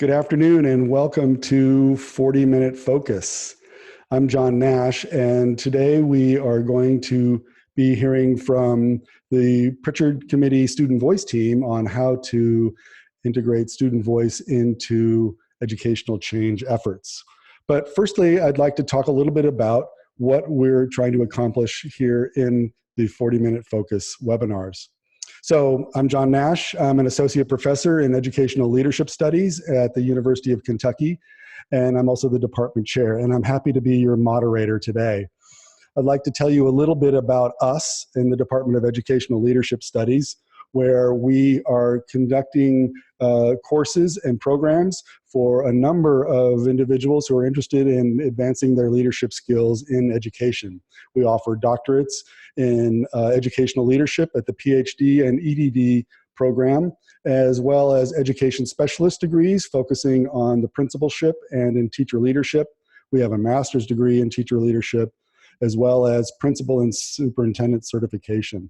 Good afternoon and welcome to 40-Minute Focus. I'm John Nash, and today we are going to be hearing from the Prichard Committee Student Voice team on how to integrate student voice into educational change efforts. But firstly, I'd like to talk a little bit about what we're trying to accomplish here in the 40-Minute Focus webinars. So I'm John Nash. I'm an associate professor in educational leadership studies at the University of Kentucky, and I'm also the department chair, and I'm happy to be your moderator today. I'd like to tell you a little bit about us in the Department of Educational Leadership Studies, where we are conducting courses and programs for a number of individuals who are interested in advancing their leadership skills in education. We offer doctorates in educational leadership at the PhD and EDD program, as well as education specialist degrees focusing on the principalship and in teacher leadership. We have a master's degree in teacher leadership, as well as principal and superintendent certification.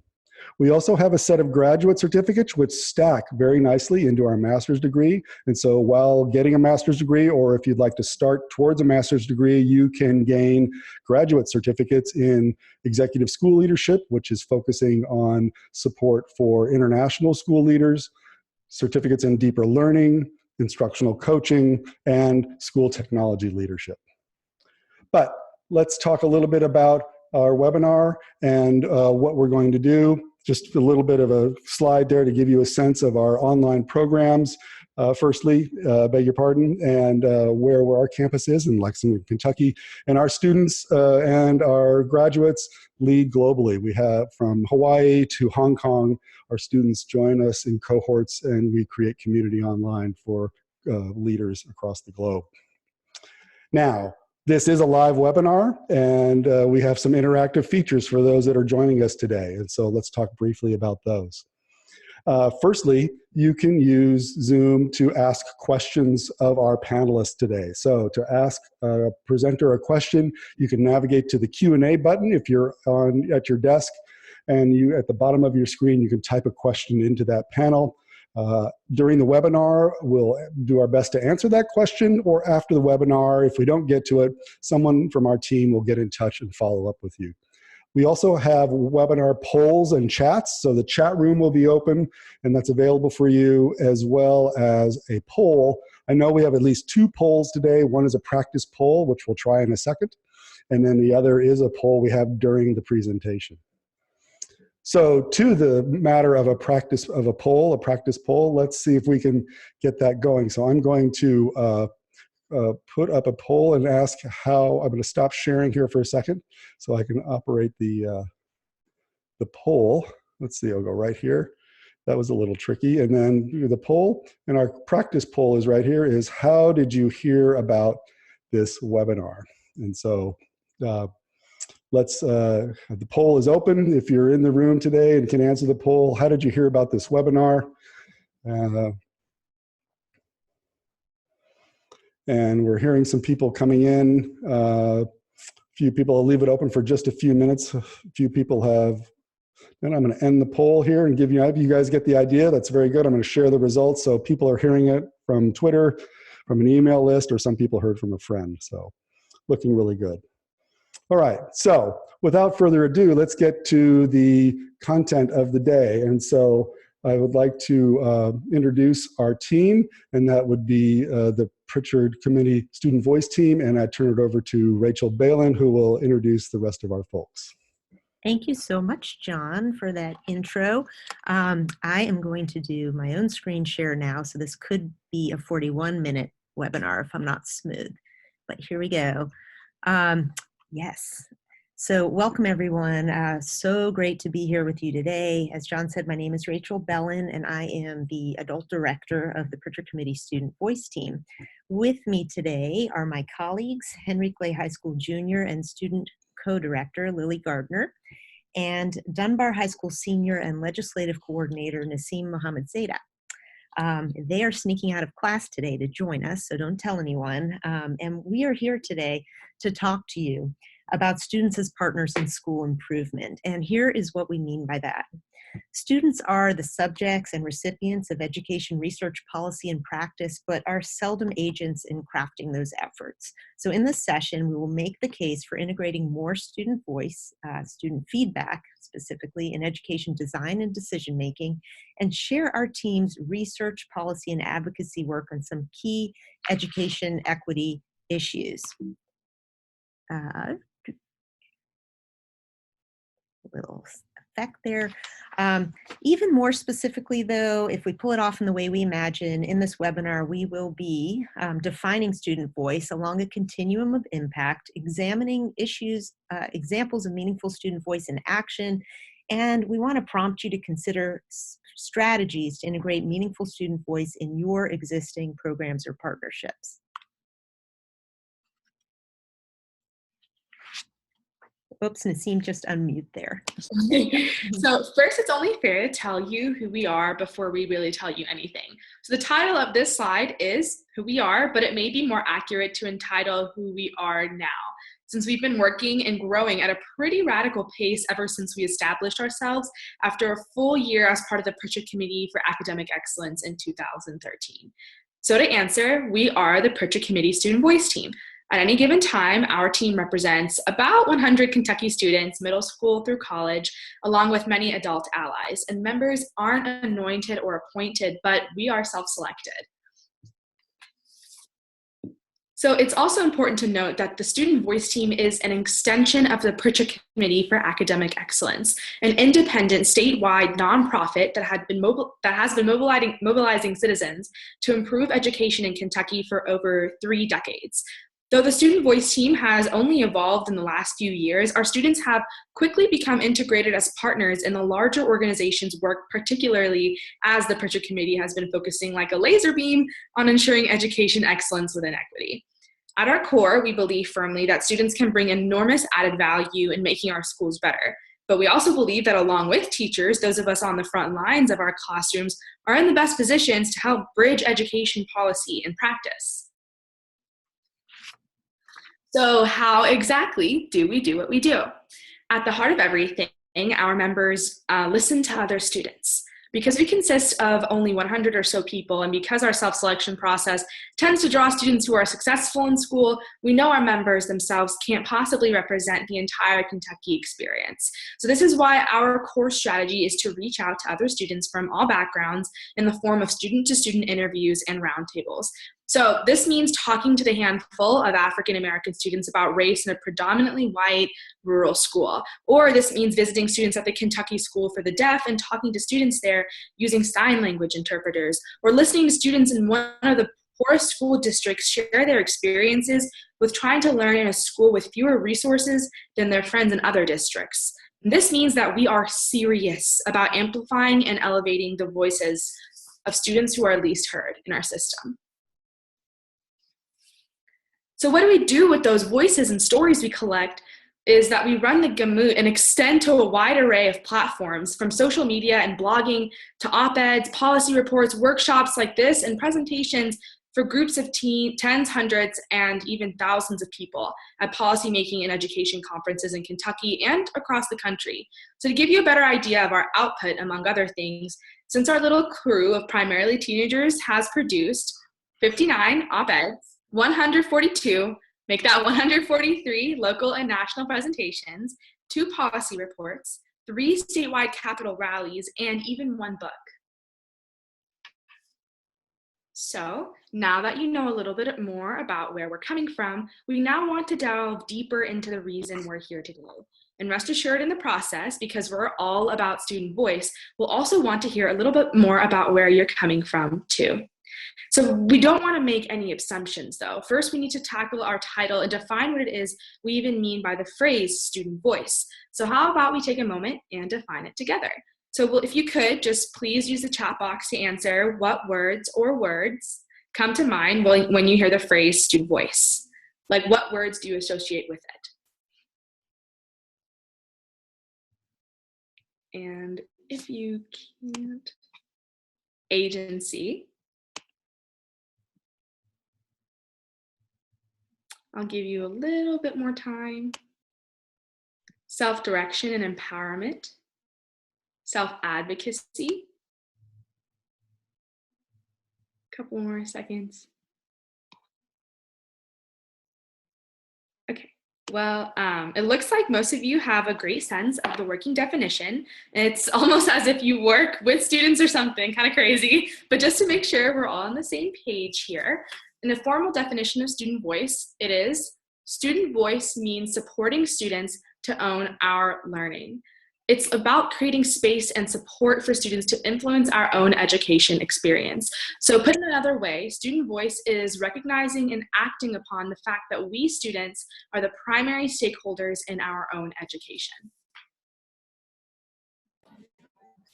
We also have a set of graduate certificates which stack very nicely into our master's degree. And so while getting a master's degree, or if you'd like to start towards a master's degree, you can gain graduate certificates in executive school leadership, which is focusing on support for international school leaders, certificates in deeper learning, instructional coaching, and school technology leadership. But let's talk a little bit about our webinar and what we're going to do. Just a little bit of a slide there to give you a sense of our online programs. Firstly, beg your pardon, and where our campus is in Lexington, Kentucky. And our students and our graduates lead globally. We have from Hawaii to Hong Kong, our students join us in cohorts, and we create community online for leaders across the globe. Now, this is a live webinar, and we have some interactive features for those that are joining us today. And so let's talk briefly about those. Firstly, you can use Zoom to ask questions of our panelists today. So to ask a presenter a question, you can navigate to the Q&A button if you're at your desk, and at the bottom of your screen, you can type a question into that panel. During the webinar, we'll do our best to answer that question, or after the webinar, if we don't get to it, someone from our team will get in touch and follow up with you. We also have webinar polls and chats, so the chat room will be open, and that's available for you, as well as a poll. I know we have at least 2 polls today. One is a practice poll, which we'll try in a second, and then the other is a poll we have during the presentation. So to the matter of a practice poll, let's see if we can get that going. So I'm going to put up a poll and ask how. I'm going to stop sharing here for a second so I can operate the poll. Let's see, I'll go right here. That was a little tricky. And then the poll, and our practice poll is right here, is how did you hear about this webinar? And so the poll is open. If you're in the room today and can answer the poll, how did you hear about this webinar? And we're hearing some people coming in. A few people, I'll leave it open for just a few minutes. A few people have, and I'm gonna end the poll here and give you guys get the idea. That's very good. I'm gonna share the results. So people are hearing it from Twitter, from an email list, or some people heard from a friend. So looking really good. All right, so without further ado, let's get to the content of the day. And so I would like to introduce our team, and that would be the Prichard Committee Student Voice team, and I turn it over to Rachel Balin, who will introduce the rest of our folks. Thank you so much, John, for that intro. I am going to do my own screen share now, so this could be a 41-minute webinar if I'm not smooth, but here we go. Yes. So welcome, everyone. So great to be here with you today. As John said, my name is Rachel Bellin, and I am the adult director of the Prichard Committee Student Voice team. With me today are my colleagues, Henry Clay High School Junior and student co-director Lily Gardner, and Dunbar High School Senior and legislative coordinator Naseem Mohammed Zada. They are sneaking out of class today to join us, so don't tell anyone. And we are here today to talk to you about students as partners in school improvement. And here is what we mean by that. Students are the subjects and recipients of education research, policy, and practice, but are seldom agents in crafting those efforts. So in this session, we will make the case for integrating more student voice, student feedback, specifically in education design and decision-making, and share our team's research, policy, and advocacy work on some key education equity issues. Little effect there. Even more specifically, though, if we pull it off in the way we imagine, in this webinar, we will be defining student voice along a continuum of impact, examining issues, examples of meaningful student voice in action, and we want to prompt you to consider strategies to integrate meaningful student voice in your existing programs or partnerships. Oops, Naseem just unmute there. So first, it's only fair to tell you who we are before we really tell you anything. So the title of this slide is Who We Are, but it may be more accurate to entitle Who We Are Now, since we've been working and growing at a pretty radical pace ever since we established ourselves after a full year as part of the Prichard Committee for Academic Excellence in 2013. So to answer, we are the Prichard Committee Student Voice Team. At any given time, our team represents about 100 Kentucky students, middle school through college, along with many adult allies. And members aren't anointed or appointed, but we are self-selected. So it's also important to note that the Student Voice Team is an extension of the Prichard Committee for Academic Excellence, an independent statewide nonprofit that has been mobilizing citizens to improve education in Kentucky for over 3 decades. Though the Student Voice Team has only evolved in the last few years, our students have quickly become integrated as partners in the larger organization's work, particularly as the Prichard Committee has been focusing like a laser beam on ensuring education excellence within equity. At our core, we believe firmly that students can bring enormous added value in making our schools better. But we also believe that along with teachers, those of us on the front lines of our classrooms are in the best positions to help bridge education policy and practice. So how exactly do we do what we do? At the heart of everything, our members listen to other students. Because we consist of only 100 or so people, and because our self-selection process tends to draw students who are successful in school, we know our members themselves can't possibly represent the entire Kentucky experience. So this is why our core strategy is to reach out to other students from all backgrounds in the form of student-to-student interviews and roundtables. So this means talking to the handful of African American students about race in a predominantly white rural school. Or this means visiting students at the Kentucky School for the Deaf and talking to students there using sign language interpreters, or listening to students in one of the poorest school districts share their experiences with trying to learn in a school with fewer resources than their friends in other districts. And this means that we are serious about amplifying and elevating the voices of students who are least heard in our system. So what do we do with those voices and stories we collect is that we run the gamut and extend to a wide array of platforms, from social media and blogging to op-eds, policy reports, workshops like this, and presentations for groups of tens, hundreds, and even thousands of people at policymaking and education conferences in Kentucky and across the country. So to give you a better idea of our output, among other things, since our little crew of primarily teenagers has produced 59 op-eds, 142, make that 143 local and national presentations, 2 policy reports, 3 statewide Capitol rallies, and even 1 book. So now that you know a little bit more about where we're coming from, we now want to delve deeper into the reason we're here today. And rest assured, in the process, because we're all about student voice, we'll also want to hear a little bit more about where you're coming from too. So we don't want to make any assumptions, though. First, we need to tackle our title and define what it is we even mean by the phrase student voice. So how about we take a moment and define it together? So if you could, just please use the chat box to answer what words or words come to mind when you hear the phrase student voice. Like, what words do you associate with it? And if you can't, agency. I'll give you a little bit more time. Self-direction and empowerment. self-advocacy. Couple more seconds. Okay. Well, it looks like most of you have a great sense of the working definition. It's almost as if you work with students or something, kind of crazy. But just to make sure we're all on the same page here, in the formal definition of student voice, it is student voice means supporting students to own our learning. It's about creating space and support for students to influence our own education experience. So put in another way, student voice is recognizing and acting upon the fact that we students are the primary stakeholders in our own education.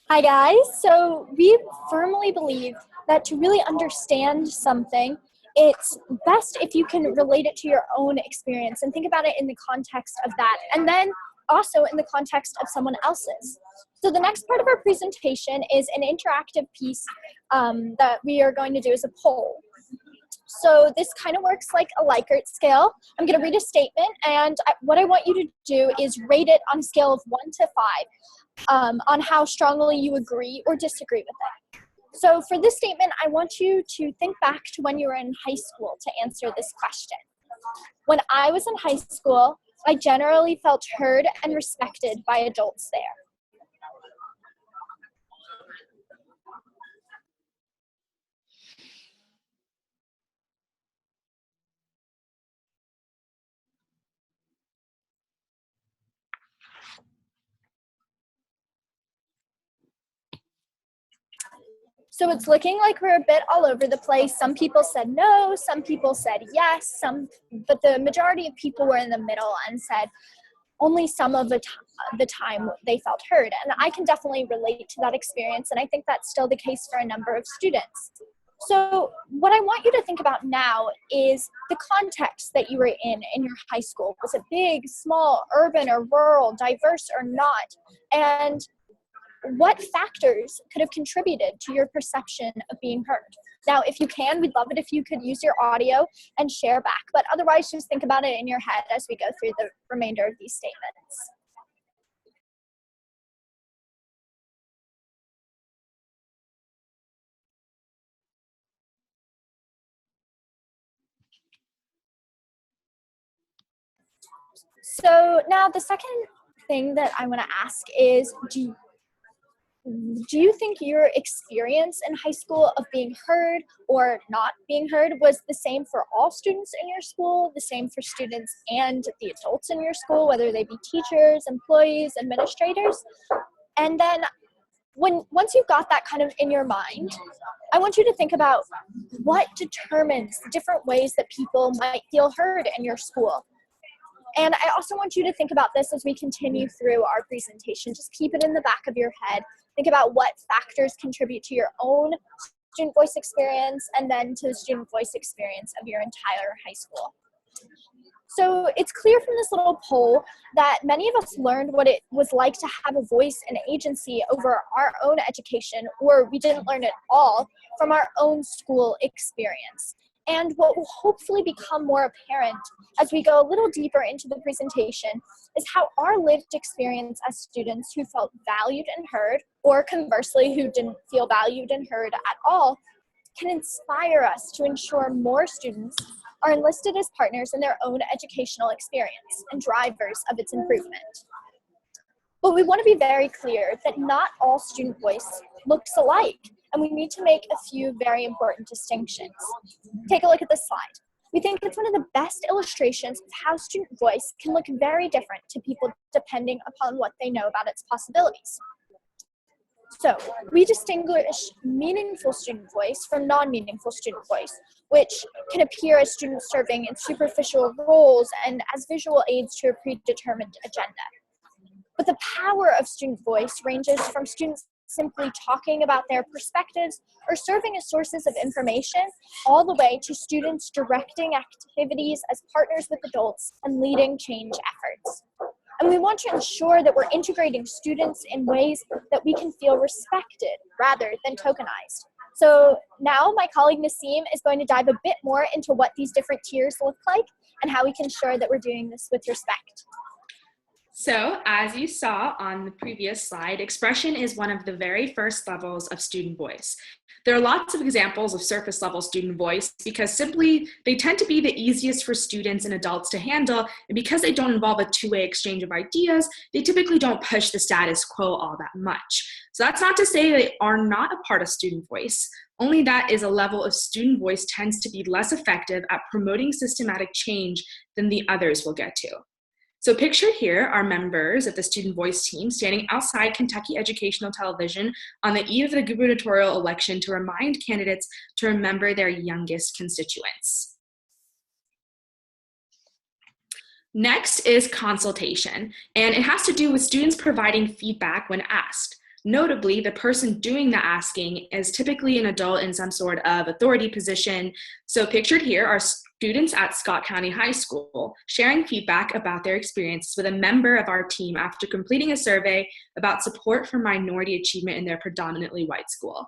Hi guys, so we firmly believe that to really understand something, it's best if you can relate it to your own experience and think about it in the context of that, and then also in the context of someone else's. So the next part of our presentation is an interactive piece that we are going to do as a poll. So this kind of works like a Likert scale. I'm going to read a statement, and what I want you to do is rate it on a scale of 1 to 5 on how strongly you agree or disagree with it. So for this statement, I want you to think back to when you were in high school to answer this question. When I was in high school, I generally felt heard and respected by adults there. So it's looking like we're a bit all over the place. Some people said no, some people said yes, but the majority of people were in the middle and said only some of the time they felt heard. And I can definitely relate to that experience, and I think that's still the case for a number of students. So what I want you to think about now is the context that you were in your high school. Was it big, small, urban or rural, diverse or not? And what factors could have contributed to your perception of being heard? Now, if you can, we'd love it if you could use your audio and share back, but otherwise just think about it in your head as we go through the remainder of these statements. So now the second thing that I want to ask is, do you think your experience in high school of being heard or not being heard was the same for all students in your school, the same for students and the adults in your school, whether they be teachers, employees, administrators? And then once you've got that kind of in your mind, I want you to think about what determines the different ways that people might feel heard in your school. And I also want you to think about this as we continue through our presentation. Just keep it in the back of your head. Think about what factors contribute to your own student voice experience and then to the student voice experience of your entire high school. So it's clear from this little poll that many of us learned what it was like to have a voice and agency over our own education, or we didn't learn it all from our own school experience. And what will hopefully become more apparent as we go a little deeper into the presentation is how our lived experience as students who felt valued and heard, or conversely, who didn't feel valued and heard at all, can inspire us to ensure more students are enlisted as partners in their own educational experience and drivers of its improvement. But we want to be very clear that not all student voice looks alike, and we need to make a few very important distinctions. Take a look at this slide. We think it's one of the best illustrations of how student voice can look very different to people depending upon what they know about its possibilities. So we distinguish meaningful student voice from non-meaningful student voice, which can appear as students serving in superficial roles and as visual aids to a predetermined agenda. But the power of student voice ranges from students simply talking about their perspectives or serving as sources of information, all the way to students directing activities as partners with adults and leading change efforts. And we want to ensure that we're integrating students in ways that we can feel respected rather than tokenized. So now my colleague Naseem is going to dive a bit more into what these different tiers look like and how we can ensure that we're doing this with respect. So, as you saw on the previous slide, expression is one of the very first levels of student voice. There are lots of examples of surface level student voice because simply they tend to be the easiest for students and adults to handle, and because they don't involve a two-way exchange of ideas, they typically don't push the status quo all that much. So that's not to say they are not a part of student voice, only that is a level of student voice tends to be less effective at promoting systematic change than the others we'll get to. So pictured here are members of the student voice team standing outside Kentucky Educational Television on the eve of the gubernatorial election to remind candidates to remember their youngest constituents. Next is consultation, and it has to do with students providing feedback when asked. Notably, the person doing the asking is typically an adult in some sort of authority position. So pictured here are students at Scott County High School sharing feedback about their experiences with a member of our team after completing a survey about support for minority achievement in their predominantly white school.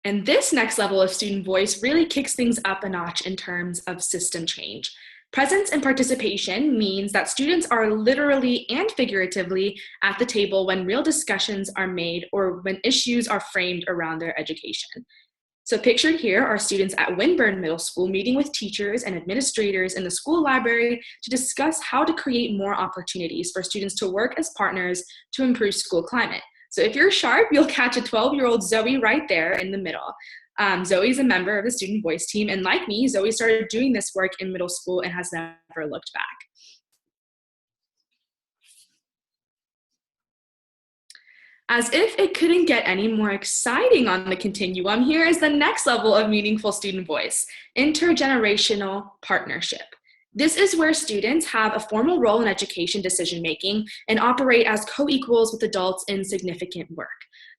And this next level of student voice really kicks things up a notch in terms of system change. Presence and participation means that students are literally and figuratively at the table when real discussions are made or when issues are framed around their education. So pictured here are students at Winburn Middle School meeting with teachers and administrators in the school library to discuss how to create more opportunities for students to work as partners to improve school climate. So if you're sharp, you'll catch a 12-year-old Zoe right there in the middle. Zoe's a member of the student voice team, and like me, Zoe started doing this work in middle school and has never looked back. As if it couldn't get any more exciting on the continuum, here is the next level of meaningful student voice, intergenerational partnership. This is where students have a formal role in education decision-making and operate as co-equals with adults in significant work.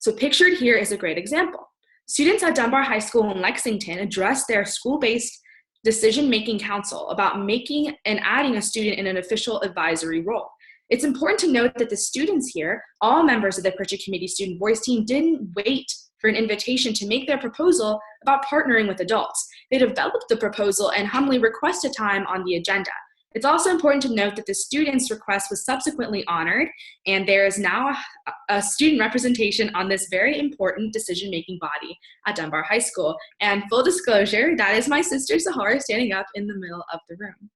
So pictured here is a great example. Students at Dunbar High School in Lexington addressed their school-based decision-making council about making and adding a student in an official advisory role. It's important to note that the students here, all members of the Prichard Committee Student Voice Team, didn't wait for an invitation to make their proposal about partnering with adults. They developed the proposal and humbly requested time on the agenda. It's also important to note that the students' request was subsequently honored, and there is now a student representation on this very important decision-making body at Dunbar High School. And full disclosure, that is my sister Sahara standing up in the middle of the room.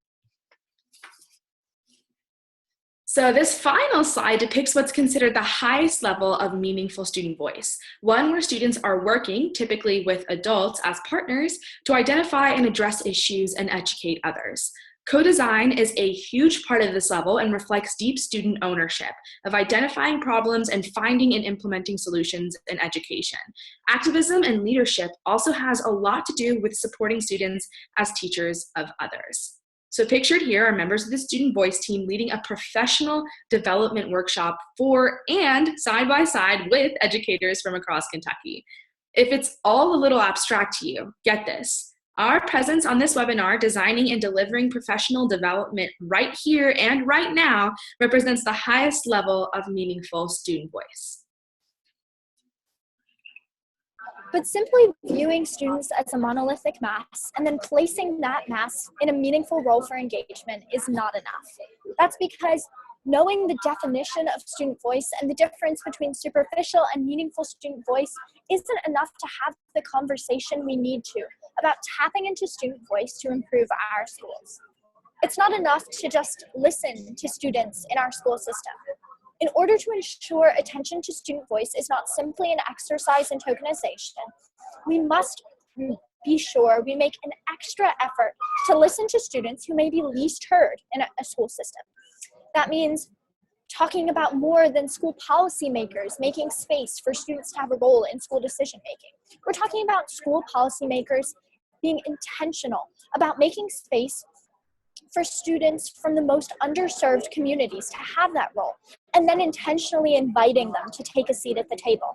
So this final slide depicts what's considered the highest level of meaningful student voice, one where students are working, typically with adults as partners, to identify and address issues and educate others. Co-design is a huge part of this level and reflects deep student ownership of identifying problems and finding and implementing solutions in education. Activism and leadership also has a lot to do with supporting students as teachers of others. So pictured here are members of the student voice team leading a professional development workshop for and side by side with educators from across Kentucky. If it's all a little abstract to you, get this. Our presence on this webinar, designing and delivering professional development right here and right now, represents the highest level of meaningful student voice. But simply viewing students as a monolithic mass and then placing that mass in a meaningful role for engagement is not enough. That's because knowing the definition of student voice and the difference between superficial and meaningful student voice isn't enough to have the conversation we need to about tapping into student voice to improve our schools. It's not enough to just listen to students in our school system. In order to ensure attention to student voice is not simply an exercise in tokenization, we must be sure we make an extra effort to listen to students who may be least heard in a school system. That means talking about more than school policymakers making space for students to have a role in school decision making. We're talking about school policymakers being intentional about making space for students from the most underserved communities to have that role, and then intentionally inviting them to take a seat at the table.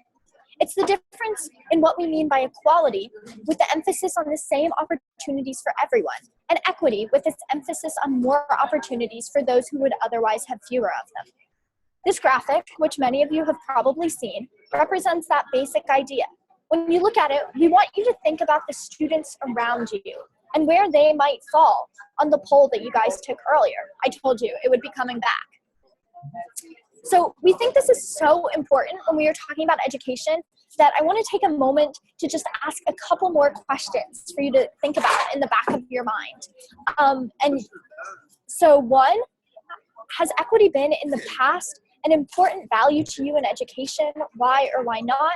It's the difference in what we mean by equality, with the emphasis on the same opportunities for everyone, and equity with its emphasis on more opportunities for those who would otherwise have fewer of them. This graphic, which many of you have probably seen, represents that basic idea. When you look at it, we want you to think about the students around you. and where they might fall on the poll that you guys took earlier. I told you it would be coming back. So we think this is so important when we are talking about education that I want to take a moment to just ask a couple more questions for you to think about in the back of your mind. And so one, has equity been in the past an important value to you in education? Why or why not?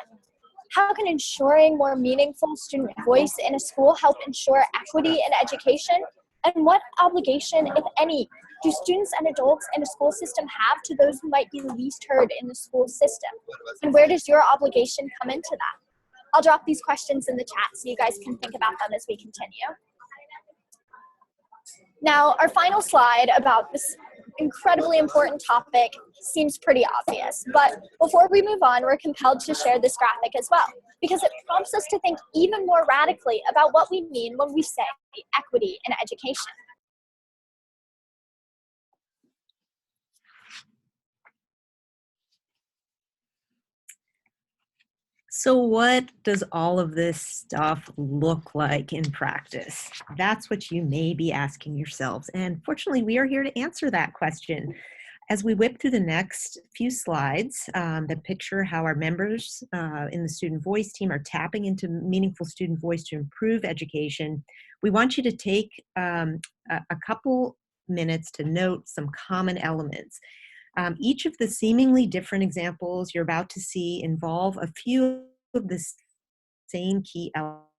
How can ensuring more meaningful student voice in a school help ensure equity in education? And what obligation, if any, do students and adults in a school system have to those who might be least heard in the school system? And where does your obligation come into that? I'll drop these questions in the chat so you guys can think about them as we continue. Now, our final slide about this incredibly important topic seems pretty obvious, but before we move on, we're compelled to share this graphic as well, because it prompts us to think even more radically about what we mean when we say equity in education. So what does all of this stuff look like in practice? That's what you may be asking yourselves. And fortunately, we are here to answer that question. As we whip through the next few slides that picture how our members in the Student Voice team are tapping into meaningful student voice to improve education, we want you to take a couple minutes to note some common elements. Each of the seemingly different examples you're about to see involve a few of the same key elements.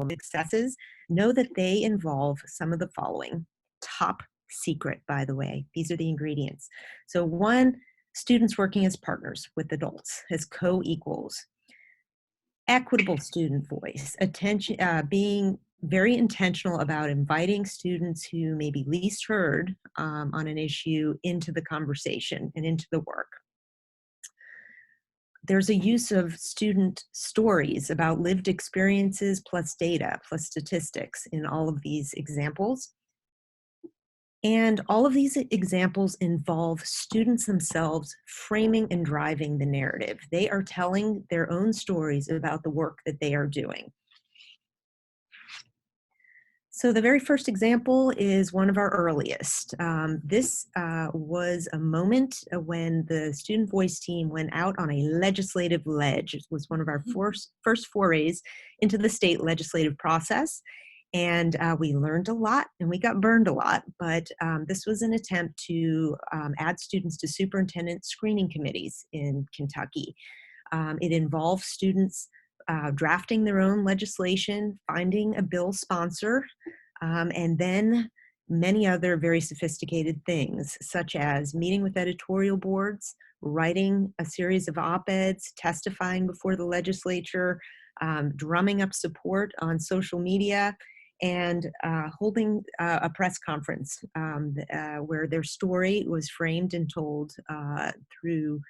Successes, know that they involve some of the following. Top secret, by the way. These are the ingredients. So one, students working as partners with adults, as co-equals. Equitable student voice, being very intentional about inviting students who may be least heard on an issue into the conversation and into the work. There's a use of student stories about lived experiences plus data plus statistics in all of these examples. And all of these examples involve students themselves framing and driving the narrative. They are telling their own stories about the work that they are doing. So the very first example is one of our earliest. This was a moment when the Student Voice team went out on a legislative ledge. It was one of our first forays into the state legislative process. And we learned a lot and we got burned a lot, but this was an attempt to add students to superintendent screening committees in Kentucky. It involved students drafting their own legislation, finding a bill sponsor, and then many other very sophisticated things, such as meeting with editorial boards, writing a series of op-eds, testifying before the legislature, drumming up support on social media, and holding a press conference where their story was framed and told through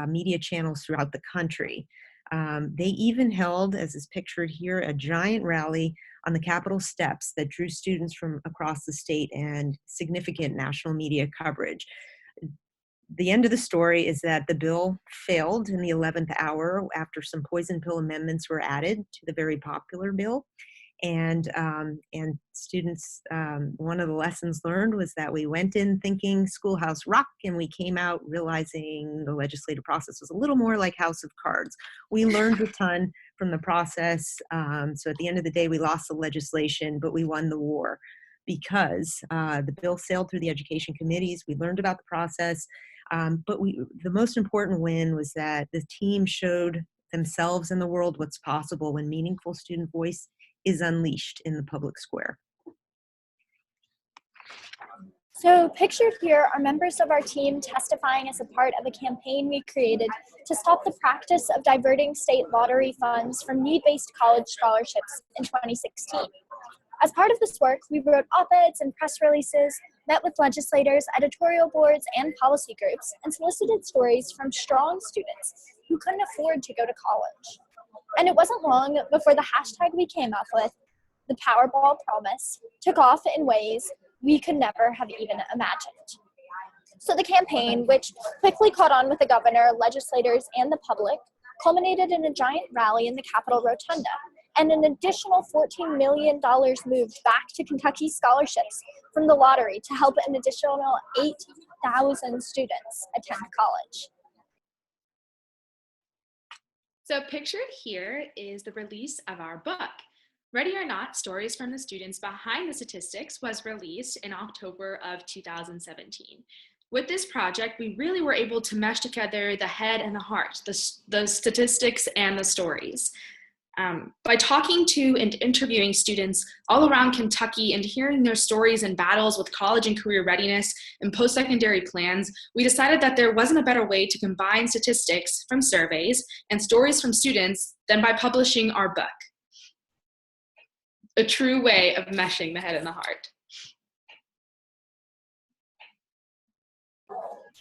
media channels throughout the country. They even held, as is pictured here, a giant rally on the Capitol steps that drew students from across the state and significant national media coverage. The end of the story is that the bill failed in the 11th hour after some poison pill amendments were added to the very popular bill. And students, one of the lessons learned was that we went in thinking Schoolhouse Rock, and we came out realizing the legislative process was a little more like House of Cards. We learned a ton from the process. So at the end of the day, we lost the legislation, but we won the war because the bill sailed through the education committees. We learned about the process, but the most important win was that the team showed themselves and the world what's possible when meaningful student voice is unleashed in the public square. So pictured here are members of our team testifying as a part of a campaign we created to stop the practice of diverting state lottery funds from need-based college scholarships in 2016. As part of this work, we wrote op-eds and press releases, met with legislators, editorial boards, and policy groups, and solicited stories from strong students who couldn't afford to go to college. And it wasn't long before the hashtag we came up with, the Powerball Promise, took off in ways we could never have even imagined. So the campaign, which quickly caught on with the governor, legislators, and the public, culminated in a giant rally in the Capitol Rotunda. and an additional $14 million moved back to Kentucky scholarships from the lottery to help an additional 8,000 students attend college. So pictured here is the release of our book. Ready or Not, Stories from the Students Behind the Statistics was released in October of 2017. With this project, we really were able to mesh together the head and the heart, the statistics and the stories. By talking to and interviewing students all around Kentucky and hearing their stories and battles with college and career readiness and post-secondary plans, we decided that there wasn't a better way to combine statistics from surveys and stories from students than by publishing our book. A true way of meshing the head and the heart.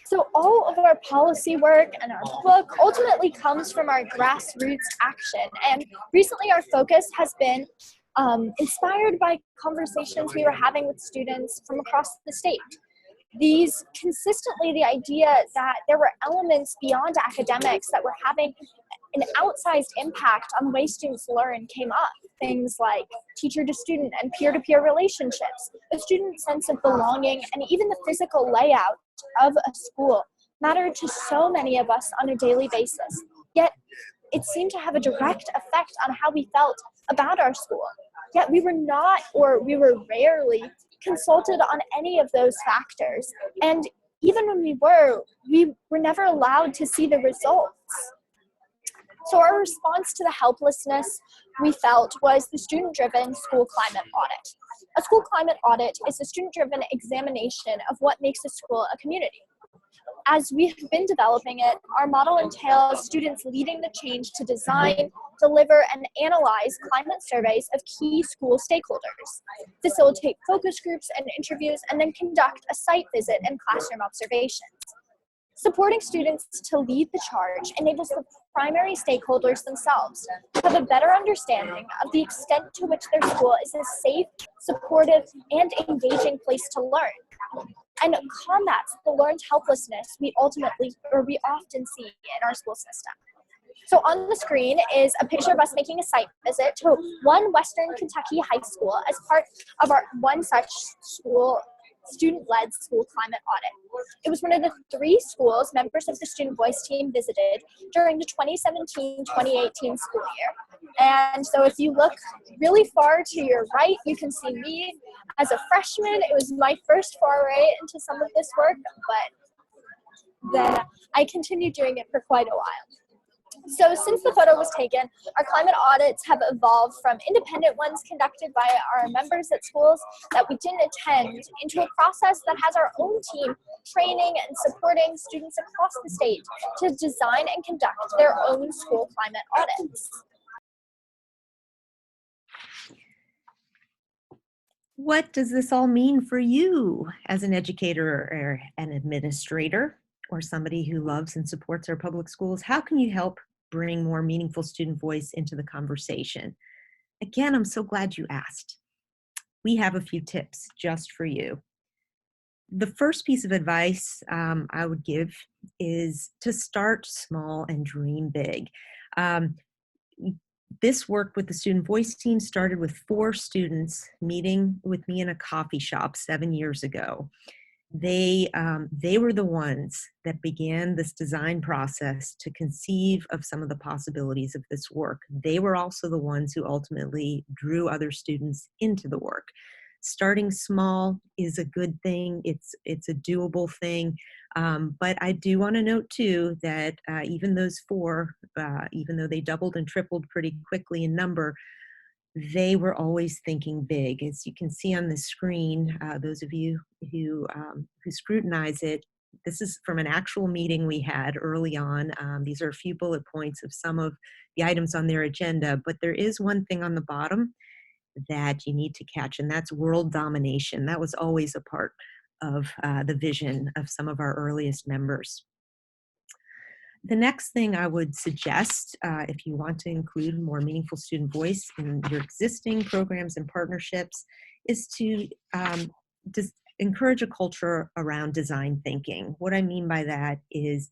So all of our policy work and our book ultimately comes from our grassroots action. And recently our focus has been inspired by conversations we were having with students from across the state. These consistently, the idea that there were elements beyond academics that were having an outsized impact on the way students learn came up. Things like teacher to student and peer-to-peer relationships, a student sense of belonging, and even the physical layout of a school mattered to so many of us on a daily basis. Yet it seemed to have a direct effect on how we felt about our school. Yet we were not, or we were rarely consulted on any of those factors. And even when we were never allowed to see the results. So our response to the helplessness we felt was the student-driven school climate audit. A school climate audit is a student-driven examination of what makes a school a community. As we have been developing it, our model entails students leading the change to design, deliver, and analyze climate surveys of key school stakeholders, facilitate focus groups and interviews, and then conduct a site visit and classroom observations. Supporting students to lead the charge enables the primary stakeholders themselves to have a better understanding of the extent to which their school is a safe, supportive, and engaging place to learn, and combats the learned helplessness we often see in our school system. So on the screen is a picture of us making a site visit to one Western Kentucky high school as part of our one such school student-led school climate audit. It was one of the 3 schools members of the Student Voice team visited during the 2017-2018 school year. And so if you look really far to your right, you can see me as a freshman. It was my first foray into some of this work, but then I continued doing it for quite a while. So since the photo was taken, our climate audits have evolved from independent ones conducted by our members at schools that we didn't attend into a process that has our own team training and supporting students across the state to design and conduct their own school climate audits. What does this all mean for you as an educator or an administrator or somebody who loves and supports our public schools? How can you help bring more meaningful student voice into the conversation? Again, I'm so glad you asked. We have a few tips just for you. The first piece of advice I would give is to start small and dream big. This work with the Student Voice team started with 4 students meeting with me in a coffee shop 7 years ago. They were the ones that began this design process to conceive of some of the possibilities of this work. They were also the ones who ultimately drew other students into the work. Starting small is a good thing. It's a doable thing. But I do want to note too that even those 4, even though they doubled and tripled pretty quickly in number, they were always thinking big. As you can see on the screen, those of you who scrutinize it, this is from an actual meeting we had early on. These are a few bullet points of some of the items on their agenda, but there is one thing on the bottom that you need to catch, and that's world domination. That was always a part of the vision of some of our earliest members. The next thing I would suggest, if you want to include more meaningful student voice in your existing programs and partnerships, is to encourage a culture around design thinking. What I mean by that is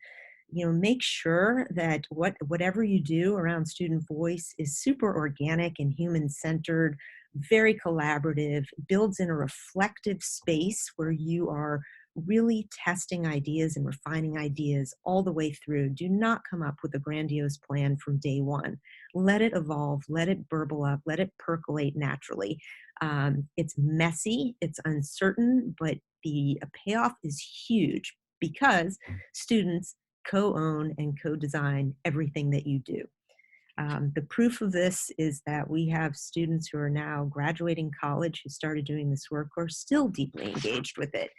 Make sure that whatever you do around student voice is super organic and human-centered, very collaborative, builds in a reflective space where you are really testing ideas and refining ideas all the way through. Do not come up with a grandiose plan from day one. Let it evolve, let it burble up, let it percolate naturally. It's messy, it's uncertain, but the payoff is huge because students co-own and co-design everything that you do. The proof of this is that we have students who are now graduating college who started doing this work who are still deeply engaged with it.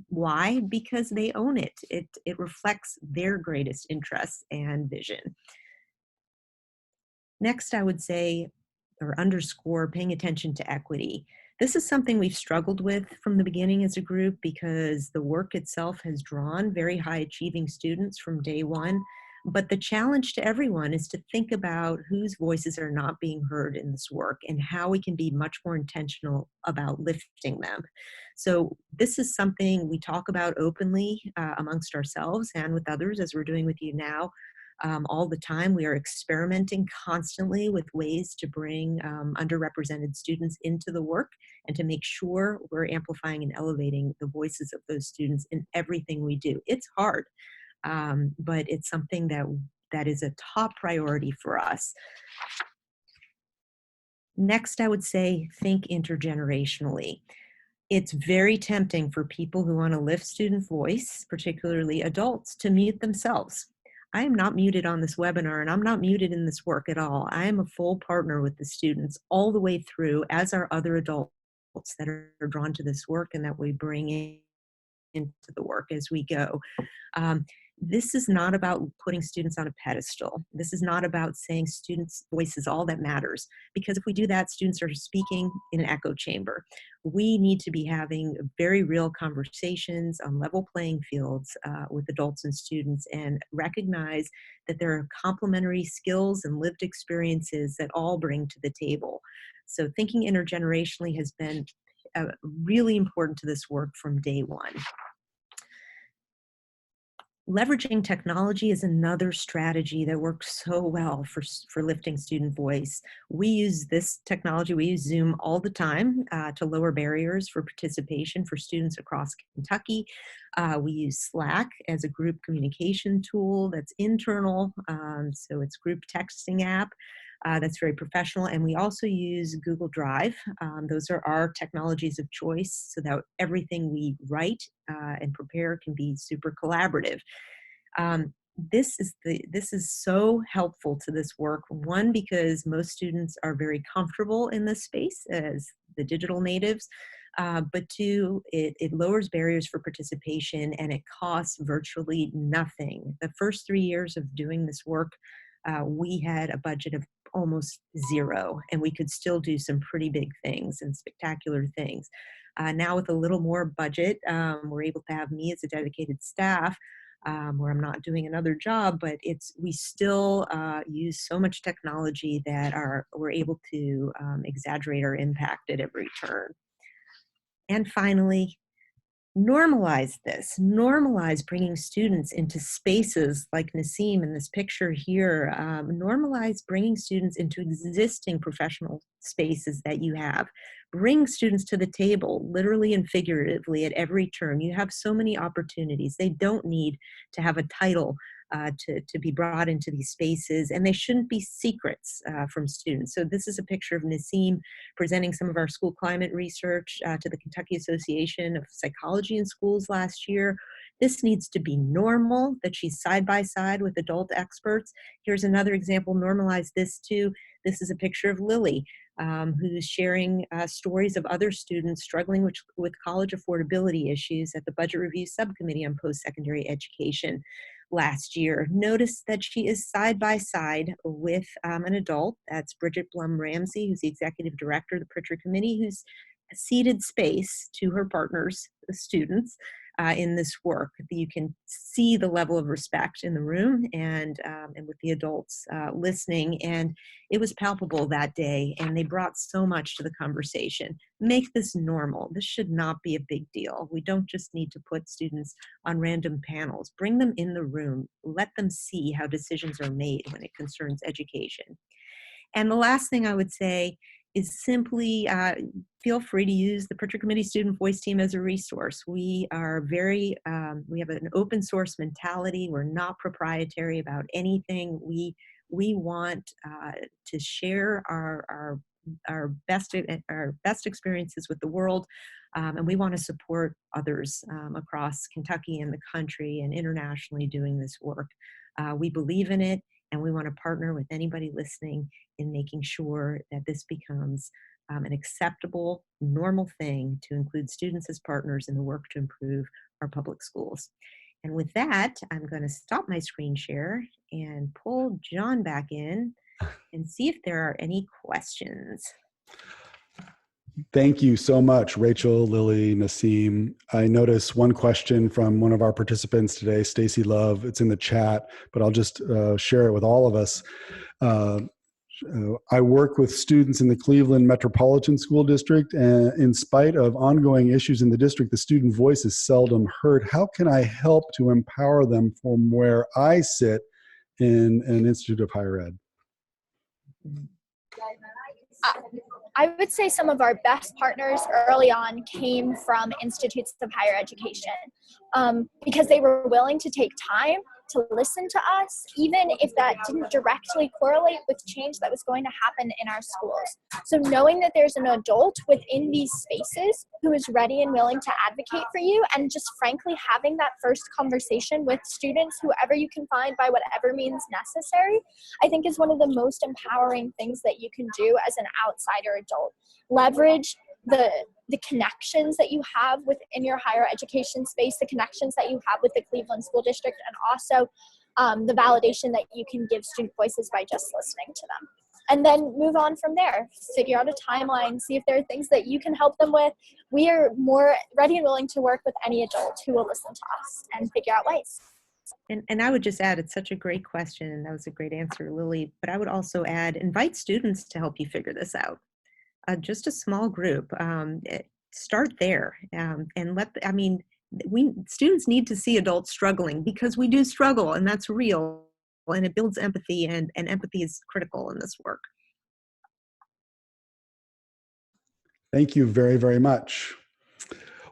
Why? Because they own it. It reflects their greatest interests and vision. Next, I would say, or underscore, paying attention to equity. This is something we've struggled with from the beginning as a group because the work itself has drawn very high achieving students from day one. But the challenge to everyone is to think about whose voices are not being heard in this work and how we can be much more intentional about lifting them. So this is something we talk about openly amongst ourselves and with others, as we're doing with you now. All the time. We are experimenting constantly with ways to bring underrepresented students into the work and to make sure we're amplifying and elevating the voices of those students in everything we do. It's hard, but it's something that is a top priority for us. Next, I would say think intergenerationally. It's very tempting for people who want to lift student voice, particularly adults, to mute themselves. I am not muted on this webinar, and I'm not muted in this work at all. I am a full partner with the students all the way through, as are other adults that are drawn to this work and that we bring into the work as we go. This is not about putting students on a pedestal. This is not about saying students' voice is all that matters, because if we do that, students are speaking in an echo chamber. We need to be having very real conversations on level playing fields with adults and students and recognize that there are complementary skills and lived experiences that all bring to the table. So thinking intergenerationally has been really important to this work from day one. Leveraging technology is another strategy that works so well for lifting student voice. We use this technology, we use Zoom all the time to lower barriers for participation for students across Kentucky. We use Slack as a group communication tool that's internal, so it's group texting app. That's very professional. And we also use Google Drive. Those are our technologies of choice so that everything we write and prepare can be super collaborative. This is so helpful to this work. One, because most students are very comfortable in this space as the digital natives. But two, it lowers barriers for participation and it costs virtually nothing. The first 3 years of doing this work, we had a budget of almost zero, and we could still do some pretty big things and spectacular things. Now with a little more budget, we're able to have me as a dedicated staff where I'm not doing another job, but we still use so much technology that we're able to exaggerate our impact at every turn. And finally, normalize this. Normalize bringing students into spaces like Nassim in this picture here. Normalize bringing students into existing professional spaces that you have. Bring students to the table, literally and figuratively, at every turn. You have so many opportunities. They don't need to have a title to be brought into these spaces, and they shouldn't be secrets from students. So this is a picture of Nassim presenting some of our school climate research to the Kentucky Association of Psychology in Schools last year. This needs to be normal, that she's side by side with adult experts. Here's another example, normalize this too. This is a picture of Lily, who's sharing stories of other students struggling with college affordability issues at the Budget Review Subcommittee on Post-Secondary Education last year. Notice that she is side by side with an adult. That's Bridget Blum Ramsey, who's the executive director of the Prichard Committee, who's ceded space to her partners, the students, in this work. You can see the level of respect in the room and with the adults listening, and it was palpable that day, and they brought so much to the conversation. Make this normal. This should not be a big deal. We don't just need to put students on random panels. Bring them in the room. Let them see how decisions are made when it concerns education. And the last thing I would say is simply feel free to use the Prichard Committee Student Voice Team as a resource. We are we have an open source mentality. We're not proprietary about anything. We want to share our best experiences with the world, and we want to support others across Kentucky and the country and internationally doing this work. We believe in it, and we want to partner with anybody listening in making sure that this becomes an acceptable, normal thing to include students as partners in the work to improve our public schools. And with that, I'm going to stop my screen share and pull John back in and see if there are any questions. Thank you so much, Rachel, Lily, Nasim. I noticed one question from one of our participants today, Stacy Love. It's in the chat, but I'll just share it with all of us. I work with students in the Cleveland Metropolitan School District, and in spite of ongoing issues in the district, the student voice is seldom heard. How can I help to empower them from where I sit in an institute of higher ed? I would say some of our best partners early on came from institutes of higher education because they were willing to take time to listen to us, even if that didn't directly correlate with change that was going to happen in our schools. So knowing that there's an adult within these spaces who is ready and willing to advocate for you, and just frankly having that first conversation with students, whoever you can find by whatever means necessary, I think is one of the most empowering things that you can do as an outsider adult. Leverage the connections that you have within your higher education space, the connections that you have with the Cleveland School District, and also the validation that you can give student voices by just listening to them. And then move on from there. Figure out a timeline, see if there are things that you can help them with. We are more ready and willing to work with any adult who will listen to us and figure out ways. And I would just add, it's such a great question, and that was a great answer, Lily, but I would also add, invite students to help you figure this out. Just a small group, start there, and students need to see adults struggling, because we do struggle, and that's real, and it builds empathy, and empathy is critical in this work. Thank you very, very much.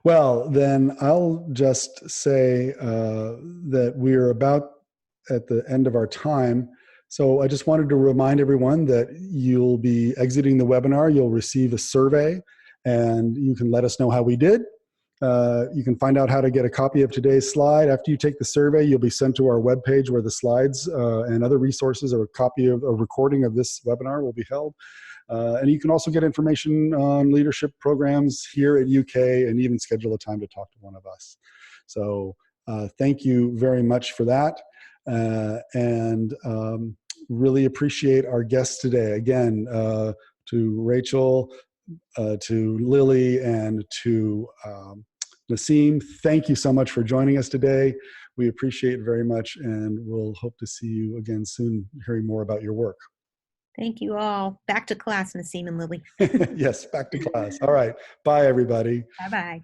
Well, then I'll just say that we're about at the end of our time. So I just wanted to remind everyone that you'll be exiting the webinar. You'll receive a survey, and you can let us know how we did. You can find out how to get a copy of today's slide. After you take the survey, you'll be sent to our webpage where the slides and other resources, or a copy of a recording of this webinar will be held. And you can also get information on leadership programs here at UK, and even schedule a time to talk to one of us. So thank you very much for that. And really appreciate our guests today. Again, to Rachel, to Lily, and to Nasim, thank you so much for joining us today. We appreciate it very much, and we'll hope to see you again soon, hearing more about your work. Thank you all. Back to class, Nasim and Lily. Yes, back to class. All right. Bye, everybody. Bye-bye.